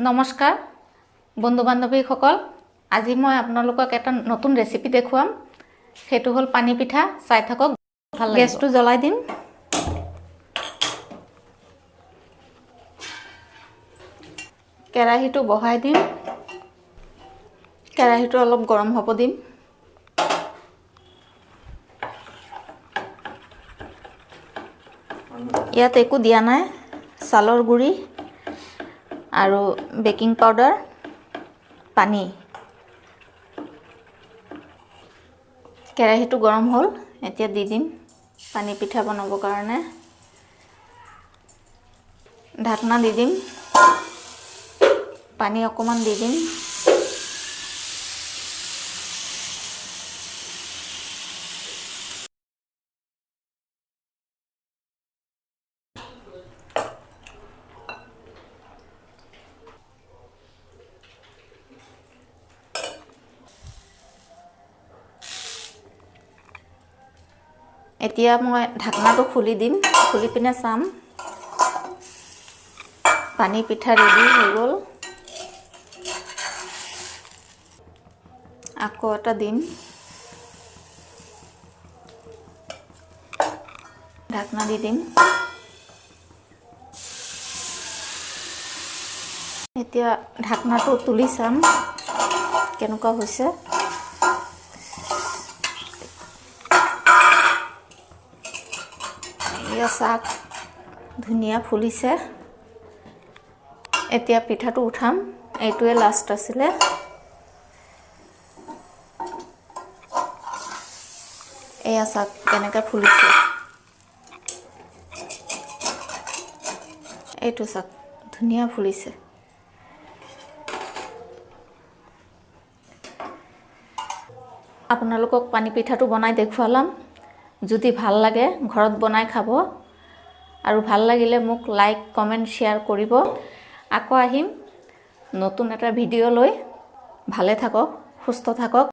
নমস্কাৰ বন্ধু বান্ধৱীসকল আজি মই আপোনালোকক এটা নতুন ৰেচিপি দেখুৱাম সেইটো হ'ল পানী পিঠা চাই থাকক ভাল লাগিব গেছটো জ্বলাই দিম কেৰাহীটো বহাই দিম কেৰাহীটো অলপ গৰম হ'ব দিম ইয়াত একো দিয়া নাই চালৰ গুড়ি আৰু বেকিং পাউডাৰ পানী কেৰাহীটো গৰম হ'ল এতিয়া দি দিম পানী পিঠা বনাবৰ কাৰণে ঢাকনা দি দিম পানী অকমান দি দিম এতিয়া মই ঢাকনাটো খুলি দিম খুলি পিনে চাম পানী পিঠা ৰেডি হৈ গ'ল আকৌ এটা দিম ঢাকনা দি দিম এতিয়া ঢাকনাটো তুলি চাম কেনেকুৱা হৈছে চাক ধুনীয়া ফুলিছে এতিয়া পিঠাটো উঠাম এইটোৱে লাষ্ট আছিলে এয়া চাক কেনেকৈ ফুলিছে এইটো চাক ধুনীয়া ফুলিছে আপোনালোকক পানী পিঠাটো বনাই দেখুৱালাম যদি ভাল লাগে ঘৰত বনাই খাব আৰু ভাল লাগিলে মোক লাইক কমেন্ট শেয়াৰ কৰিব আকৌ আহিম নতুন এটা ভিডিঅ' লৈ ভালে থাকক সুস্থ থাকক